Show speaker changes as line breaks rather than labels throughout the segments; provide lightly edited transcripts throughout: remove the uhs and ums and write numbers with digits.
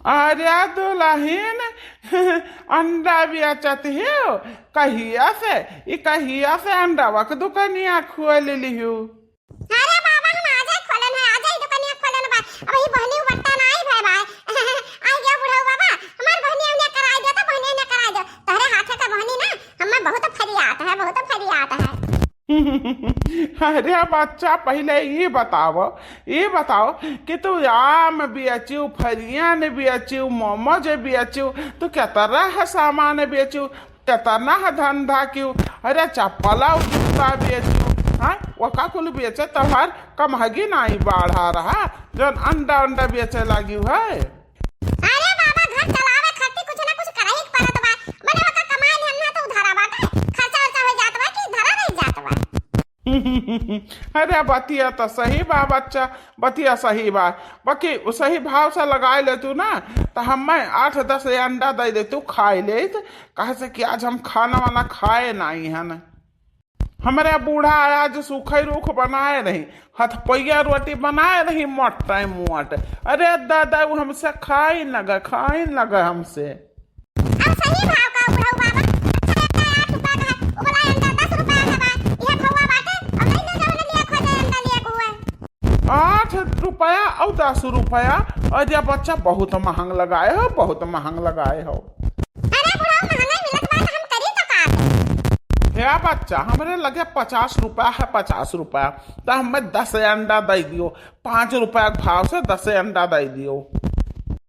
अरे दुल्हन अंडा बेचत हो कहिया से कहिया से अंडा के दुकानिया खोल ली हो।
अरे बाबा हम आज ही खोलन है, आज ही दुकानिया खोलन बा। अब ही बहनी बट्टा नहीं भाई भाई आई गया बुढ़ऊ बाबा, हमार बहनी ने कराई दे तो बहनी ने कराई दे। तोरे हाथ का बहनी ना हमें बहुत फरियाद है, बहुत फरियाद है।
अरे बच्चा पहले ये बताओ कि तू आम बेचू, फरियान बेचू, मोमोज बेचू, तो क्या तरह सामान बेचू, क्या तरह धंधा क्यों? अरे चप्पल जूता बेचू, हाँ वो का कुल बेचे तोहार कमहगी नहीं बढ़ा रहा जन अंडा बेचे लगी है।
अरे बाबा घर चलावे खातिर कुछ ना कुछ करही पड़त बा, मने ओका कमाई हम ना तो उधारा बाटे, खर्चा हो जात बा कि धरा नहीं जात बा।
अरे बतिया तो सही बा बच्चा, बतिया सही बा, बाकी सही भाव से लगाए ले तू ना तो हम 8-10 अंडा दे दे तू खाए ले, कहे से कि आज हम खाना वाना खाए नहीं है न। हमारे बूढ़ा आज सूखे रूख बनाए नहीं, हथपैया रोटी बनाए नहीं मोट। अरे दादा वो हमसे खाई लगा हमसे।
अब सही भाव का बुढ़ऊ बाबा, अच्छा लगता है 8 रुपया का है, वो बोला अंडा 10 रुपया का बा, यह भौवा बाटे अब नहीं ले जाओ लिया खो जाए अंडा लिया को है।
8 रुपया और 10 रुपया, अरे बच्चा बहुत महंग लगाए हो, बहुत महंग लगाए हो।
अरे बुढ़ऊ महंगाई मिलत बा तो हम करी तो का।
क्या बच्चा हमरे लगे 50 रुपया है, 50 रुपया तो हमें 10 अंडा दे दियो, 5 रुपया भाव से 10 अंडा दे दियो।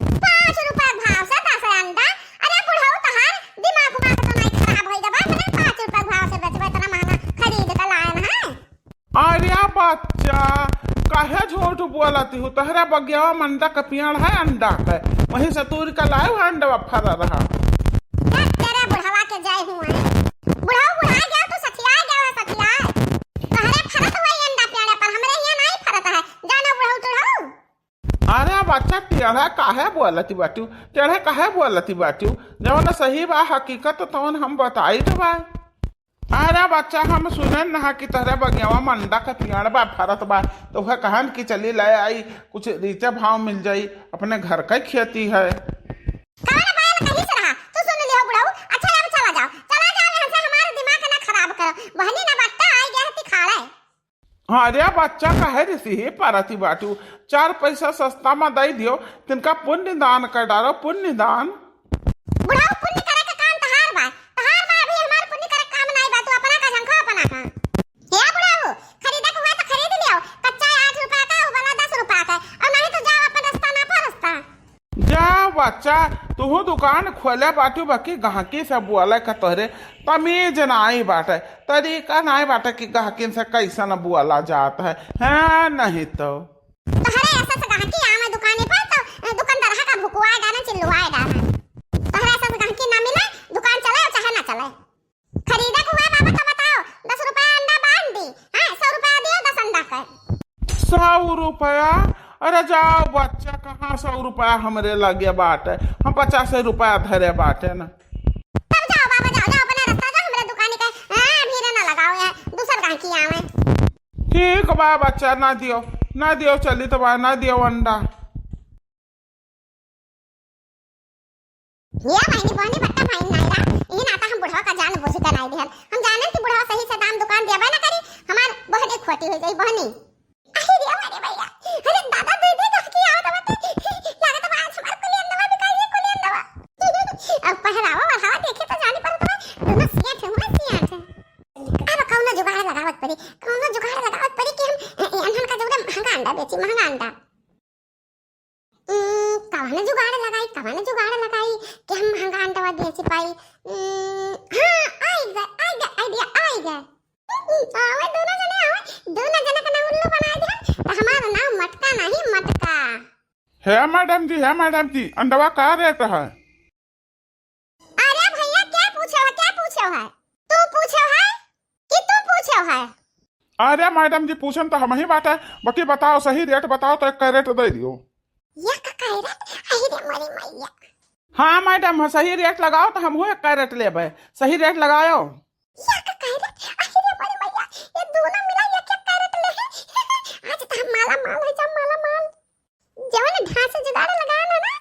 5 रुपया भाव से 10 अंडा? अरे बुढ़ऊ तहार दिमाग तो नहीं खराब होई दबा, मने 5 रुपया भाव से बेचबे इतना महंगा खरीद के लायन है।
अरे बच्चा काहे झूठ बोलती हो, तहरा बगियावा मंडा का पेड़ है अंडा का, वहीं से तूर का लाए अंडा फरा रहा।
तेरे बुढ़वा के जय हुआ बुढ़ऊ बुढ़ा गया तो सखिया तहरे फरत हुआ अंडा पेड़े पर, हमरे यहाँ नहीं फरत है, जाना बुढ़ऊ तुढ़ऊ।
अरे बच्चा टेढ़ा काहे बोलती बाटू जवन सही बा हकीकत तवन हम बताई तो बा। अरे बच्चा हम सुनन ना कि तहरे बगियावा मंडा का पेड़ बा फरत बा, तो वह कहन कि चली ले आई कुछ रीचे भाव मिल जाई, अपने घर का खेती है।
कौन बैल कहीं से रहा तू सुन लियो बुढ़ऊ। अच्छा अब चला जाओ यहाँ से, हमारा दिमाग ना खराब करो, बहनी ना बट्टा आई गया है तिखाड़े।
अरे बच्चा कहे ऋषि पारती बाटू 4 पैसा सस्ता में दे दियो, तिनका पुण्य दान कर डालो, पुण्य दान।
बुढ़ऊ पुण्य करे का काम तहार बा अभी हमार पुण्य करे काम नहीं बा, तू अपना का झंखा अपना का। हे बुढ़ऊ खरीदे को हुआ तो खरीद लियो, कच्चा 8 रुपया का वाला 10 रुपया का, और नहीं तो जाओ अपन रास्ता ना पर रास्ता
जा बच्चा तू दुकान खोले बाटू, बाकी गहकी से बुआले का तोहरे तमीज नाई बाटे, तरीका नाई बाटे कि गहकिन से कैसा न बुआला जाता है नहीं तो
तहरे ऐसा से गहकी आवे दुकाने पर तो दुकानदार का भुकवाए डाना चिल्लवाए डाना। तहरे ऐसा से गहकी ना मिले दुकान चले चाहे ना चले। खरीदे को हुआ बाबा तो बताओ, 10 रुपया अंडा बांध दी, हां 100 रुपया दियो 10 अंडा का।
100 रुपया? अरे जाओ बच्चा कहाँ 100 रुपया हमरे लगे बाटे, हम 50 रुपया धरे बाटे ना।
तब जाओ बाबा जाओ अपना रास्ता जाओ, हमरे दुकान के भीड़ ना लगाओ यार, दूसर गहकी आवे।
ठीक बा बच्चा ना दियो चली तो बा ना दियो अंडा।
ये महीने बहनी बट्टा भाई नहीं रहा, ये नाता हम बुढ़वा का जान बुझ के नहीं दिहल, हम जाने कि बुढ़वा सही से दाम दुकान देबे ना करी, हमार बहनी खोटी हो जाई बहनी। अरे भैया अरे दादा दे गहकी आओ तो लागत बा आज हमार कुलियन दवा बिकाई कुलियन दवा। अब पहरावा बढ़ावा देखे तो जानी पड़त बा, दोनों सियाठ है। अब कौनो जुगाड़ लगावत पड़ी कि हम अनहन का जौरे महंगा अंडा बेची, महंगा अंडा। कौनो जुगाड़ लगाई कि हम महंगा अंडा बेच पाई। हाँ आइडिया आवे दोनों जने का नाम उल्लू बना दिया तो हमारा नाम मटका नहीं मटका।
है मैडम जी अंडवा का रेट है?
अरे भैया क्या पूछे हो? तू पूछे है?
अरे मैडम जी पूछन तो हम ही बात है, बाकी बताओ सही रेट बताओ तो 1 कैरेट दे दियो।
ये का कैरेट? अरे मरी मैया।
हाँ मैडम सही रेट लगाओ तो हम 1 कैरेट लेबे, सही रेट लगाओ।
ये का कैरेट? अरे मरी मैया, ये दोनों मिला 1 कैरेट ले है। आज तो हम माला माल है, जब माला माल जवन ढांस जुगाड़ लगाना ना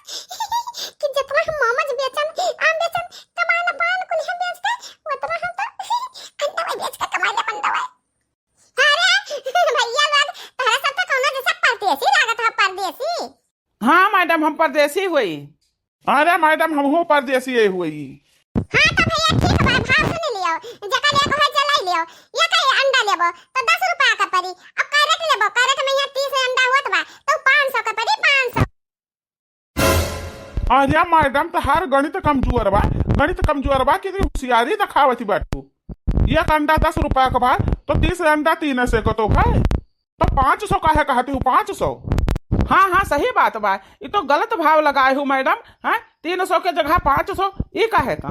परदेसी?
हाँ मैडम हम परदेसी हुई। अरे मैडम हम हो परदेसी हुई।
हाँ तो भैया ठीक बा, भाव से नहीं लियो, जका ले को है जलाई लियो। या कहीं अंडा लेबो तो 10 रुपया का पड़ी। अब कैरेट लेबो, कैरेट में यहाँ 30 अंडा होत बा तो 500 का पड़ी, 500।
अरे मैडम तो हर गणित कमजोर बा, गणित कमजोर बा कि होशियारी दिखावती बाटू। एक अंडा 10 रुपया का बा तो 30 अंडा 3 से को तो भाई तो 500 का है कहती हूँ 500। हाँ हाँ सही बात बा, ये तो गलत भाव लगाए हूँ मैडम। हाँ 300 के जगह 500 ये का है का?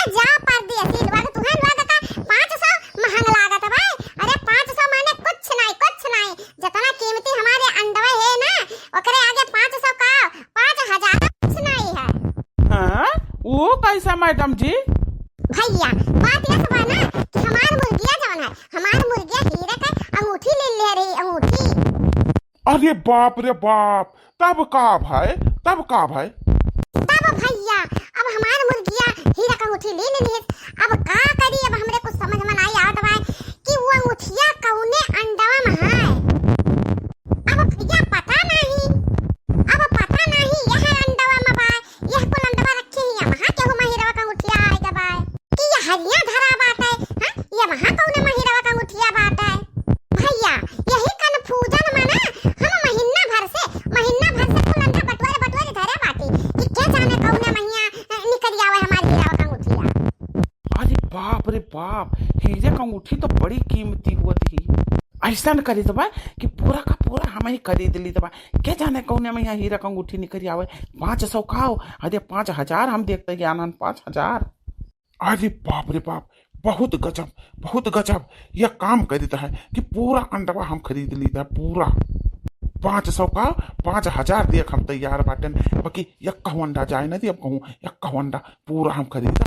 जा परदेसी लवा तुहन लगा था 500 महंग लागत भाई। अरे 500 माने कुछ नहीं, कुछ नहीं। जितना कीमती हमारे अंडवा है ना ओकरे आगे 500 का 5000 कुछ नहीं है।
हाँ वो कैसा मैडम जी?
भैया बात यह बा ना कि हमार मुर्गिया जवन है, हमार मुर्गिया हीरे का अंगूठी ले रही, अंगूठी।
अरे बाप रे बाप, तब का भाई, तब का भाई?
तब भैया अब हमार मुर्गिया हीरा का अंगूठी ले लेनी है। अब का करी, अब हमरे कुछ समझ में नहीं आवत बा कि वो अंगूठिया कौने अंडवा में है। अब भैया पता नहीं, अब पता नहीं यह अंडवा में बा, यह कुल अंडवा रखे ही वहां केहू में हीरा का अंगूठिया आएगा बा कि यह हरिया धरा बात है। हां ये वहां कौने में हीरा का अंगूठिया बात है। भैया यही कन्फ्यूजन में ना हम महीना भर से कुल अंडा बटवारे धरे बाटी कि क्या जाने कौने महीना निकल आवे हमारी हीरा का अंगूठिया।
अरे बाप रे बाप, हीरे का अंगूठी तो बड़ी कीमती होती। ऐसा न करी दबा कि पूरा का पूरा हम ही खरीद ली दबा। क्या जाने कौन में यहाँ हीरा का अंगूठी निकल आवे। 500 खाओ, अरे 5000 हम देखते ज्ञान 5000। अरे बाप रे बाप, बहुत गजब, बहुत गजब। यह काम कर देता है कि पूरा अंडवा हम खरीद ली था पूरा। 500 का 5000 देख हम तैयार बाटन। बाकी एक कहूँ अंडा जाए ना दी, अब कहूँ एक कहूँ अंडा पूरा हम खरीदा।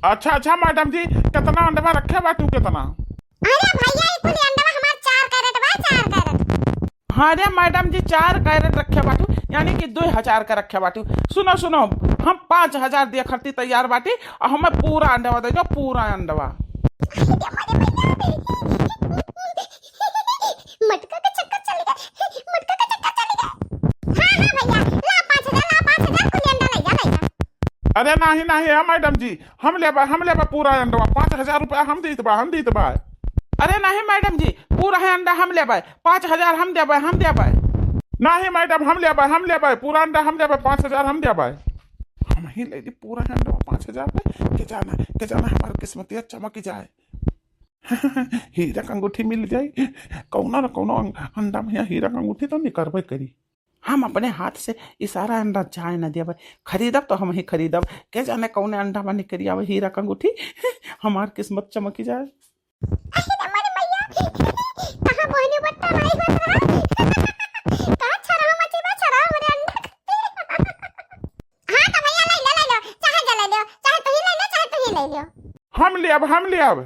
अच्छा अच्छा मैडम जी, कितना अंडवा रखे बाटू कितना?
अरे भैया ये कुल अंडवा हमार 4 कैरेट बा, 4 कैरेट।
हाँ रे मैडम जी 4 कैरेट रखे बाटू, यानी कि 2000 का रखे बाटू। सुनो सुनो, हम 5000 दे खर्ती तैयार बाटी और हमें पूरा अंडवा दे दो, पूरा अंडवा।
मटका का चक्कर चलेगा, मटका का चक्कर चलेगा। हाँ भैया ला 5000 कुल अंडा ले जा।
अरे नहीं नहीं है मैडम जी, हम लेबा पूरा अंडवा। 5000 रुपया हम दी दबा। अरे नहीं मैडम जी, पूरा है अंडा हम लेबा, 5000 हम देबा। नहीं मैडम हम लेबा पूरा अंडा हम देबा, 5000 हम देबा। हम ही ले ली पूरा अंडा 5000 पे। के जाना हमारी किस्मतिया चमक जाए। हीरा का अंगूठी मिल जाए, कौनो न कौनो अंडा में हीरा का अंगूठी तो निकलबे करी। हम अपने हाथ से इशारा अंडा जाए न देवे, खरीदब तो हम ही खरीदब। के जाने कौन अंडा में निकली आवे हीरा का अंगूठी, हमार किस्मत चमकी जाए।
हमारे भैया कहां बोहनी बट्टा नहीं बन रहा। का छरा मची बा, छरा हमरे अंडा। हां तो भैया ले लो, चाहे जला लो, चाहे तू ही ले लो, चाहे तू ही ले लो।
हम लेब।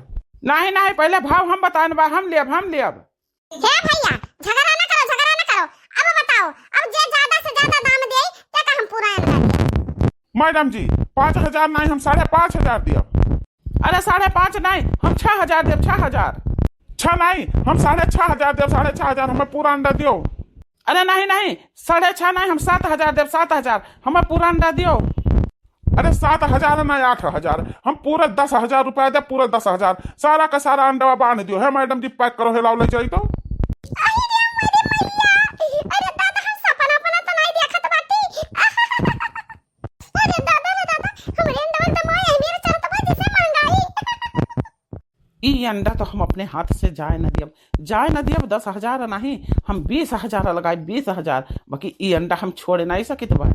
नहीं नहीं पहले भाव हम बतान बा, हम लेब।
हे भैया झगड़ा ना करो। अब बताओ, अब जे ज्यादा से ज्यादा दाम दे ते का हम पूरा अंडा दे।
मैडम जी 5000 नहीं, हम 5500 दियब। अरे 5.5 नहीं, हम 6000 देव। 6000 6 नहीं, हम 6500 देव। 6500 हमें पूरा अंडा दियो। अरे नहीं 6.5 नहीं, हम 7000 देव। 7000 हमें पूरा अंडा दियो। अरे 7000 नहीं 8000, हम पूरा 10000 रुपया दे, पूरा 10000 सारा का सारा अंडा बांध दियो है मैडम जी। पैक करो, हिलाओ ले जाई तो।
अरे दादा हम सपना तो नहीं देखत बाटी। अरे दादा हमरे अंडा तो मोए मेरे चलत बा जैसे महंगाई।
ई अंडा तो हम अपने हाथ से जाए न दियब। 10,000 नहीं, हम 20,000 लगाए, 20,000। बाकी ई अंडा हम छोड़ नहीं सकित बा।